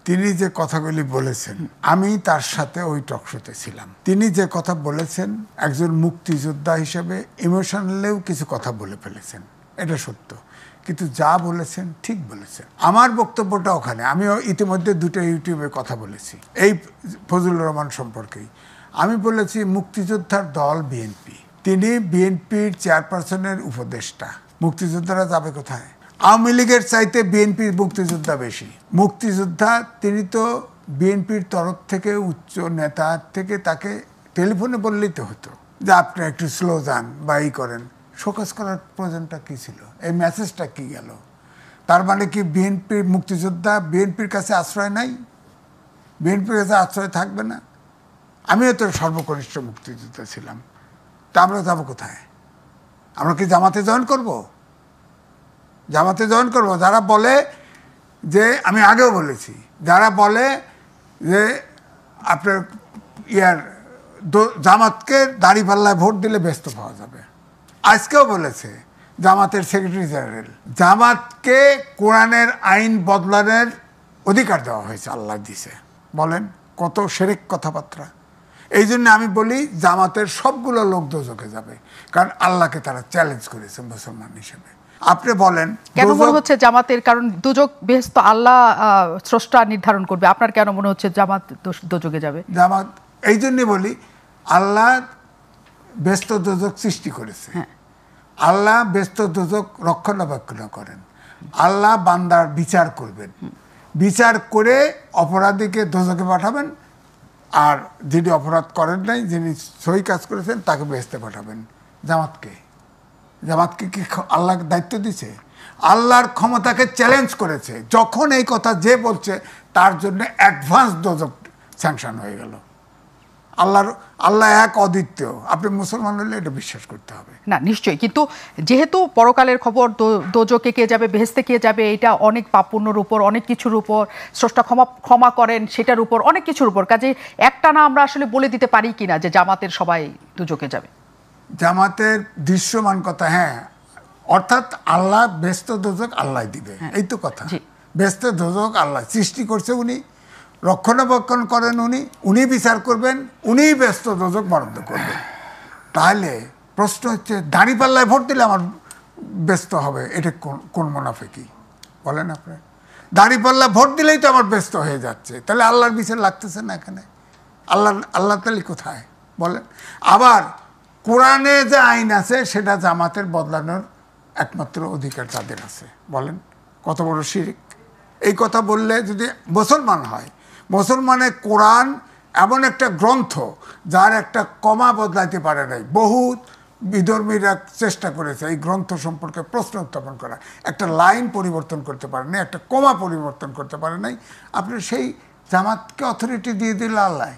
তিনি যে কথাগুলি বলেছেন আমি তার সাথে ওই টকশোতে ছিলাম। তিনি যে কথা বলেছেন একজন মুক্তিযোদ্ধা হিসেবে ইমোশনালেও কিছু কথা বলে ফেলেছেন, এটা সত্য। কিন্তু যা বলেছেন ঠিক বলেছেন। আমার বক্তব্যটা ওখানে, আমিও ইতিমধ্যে দুটো ইউটিউবে কথা বলেছি এই ফজলুর রহমান সম্পর্কেই। আমি বলেছি মুক্তিযোদ্ধার দল বিএনপি, তিনি বিএনপির চেয়ারপারসনের উপদেষ্টা, মুক্তিযোদ্ধারা যাবে কোথায়? আওয়ামী লীগের চাইতে বিএনপির মুক্তিযোদ্ধা বেশি। মুক্তিযোদ্ধা তিনি তো বিএনপির তরফ থেকে উচ্চ নেতা থেকে তাকে টেলিফোনে বললেই তো হতো যে আপনি একটু স্লো যান বা এই করেন। শোকজ করার প্রয়োজনটা কী ছিল? এই মেসেজটা কি গেল? তার মানে কি বিএনপির মুক্তিযোদ্ধা বিএনপির কাছে আশ্রয় নাই? বিএনপির কাছে আশ্রয় থাকবে না? আমিও তো সর্বকনিষ্ঠ মুক্তিযোদ্ধা ছিলাম, তা আমরা যাবো কোথায়? আমরা কি জামাতে জয়েন করব? জামাতে জয়েন করব? যারা বলে যে, আমি আগেও বলেছি, যারা বলে যে আপনার জামাতকে দাঁড়িপাল্লায় ভোট দিলে ব্যস্ত পাওয়া যাবে, আজকেও বলেছে জামাতের সেক্রেটারি জেনারেল, জামাতকে কোরআনের আইন বদলানোর অধিকার দেওয়া হয়েছে, আল্লাহ দিছে। বলেন কত শিরক কথাবার্তা। এই জন্য আমি বলি জামাতের সবগুলো লোক দোজখে যাবে, কারণ আল্লাহকে তারা চ্যালেঞ্জ করেছে মুসলমান হিসেবে। আপনি বলেন কেন মনে হচ্ছে জামাতের, কারণ দুজক বেহেশত আল্লাহ স্রষ্টা নির্ধারণ করবে, আপনার কেন মনে হচ্ছে জামাত দোজখে যাবে? জামাত এই জন্যই বলি, আল্লাহ ব্যস্ত দোজক সৃষ্টি করেছে, আল্লাহ ব্যস্ত দোজক রক্ষণাবেক্ষণ করেন, আল্লাহ বান্দার বিচার করবেন, বিচার করে অপরাধীকে দোজখে পাঠাবেন, আর যিনি অপরাধ করেন নাই, যিনি সহি কাজ করেছেন তাকে বেহেশতে পাঠাবেন। জামাতকে কি আল্লাহ দায়িত্ব দিছে? আল্লাহর ক্ষমতাকে চ্যালেঞ্জ করেছে। যখন এই কথা যে বলছে তার জন্য অ্যাডভান্স দোজক স্যাংশন হয়ে গেল। আল্লাহ এক অদ্বিতীয়। আপনি মুসলমান হলে এটা বিশ্বাস করতে হবে। না নিশ্চয়ই, কিন্তু যেহেতু পরকালের খবর, দোজকে কে যাবে বেহেশতে কে যাবে, এটা অনেক পাপুণ্যর উপর, অনেক কিছুর উপর, স্রষ্টা ক্ষমা করেন সেটার উপর, অনেক কিছুর উপর। কাজে একটা না আমরা আসলে বলে দিতে পারি কিনা যে জামাতের সবাই দোজকে যাবে? জামাতের দৃশ্যমান কথা, হ্যাঁ, অর্থাৎ আল্লাহ ব্যস্ত দোজক আল্লাহ দিবে, এই তো কথা। ব্যস্ত দোজক আল্লাহ সৃষ্টি করছে, উনি রক্ষণাবেক্ষণ করেন, উনি বিচার করবেন, উনিই ব্যস্ত দোজক বরাদ্দ করবেন। তাহলে প্রশ্ন হচ্ছে দাঁড়িপাল্লায় ভোট দিলে আমার ব্যস্ত হবে, এটা কোন মুনাফিকি বলেন আপনি? দাঁড়িপাল্লা ভোট দিলেই তো আমার ব্যস্ত হয়ে যাচ্ছে, তাহলে আল্লাহর বিচার লাগতেছে না এখানে? আল্লাহ তাহলে কোথায় বলেন? আবার কোরআনে যে আইন আছে সেটা জামাতের বদলানোর একমাত্র অধিকার তাদের আছে। বলেন কত বড় শিরক! এই কথা বললে যদি মুসলমান হয়, মুসলমানের কোরআন এমন একটা গ্রন্থ যার একটা কমা বদলাইতে পারে নাই। বহুত বিধর্মীরা চেষ্টা করেছে এই গ্রন্থ সম্পর্কে প্রশ্ন উত্থাপন করা, একটা লাইন পরিবর্তন করতে পারে নাই, একটা কমা পরিবর্তন করতে পারে নাই। আপনি সেই জামাতকে অথরিটি দিয়ে দিল আল্লাহ।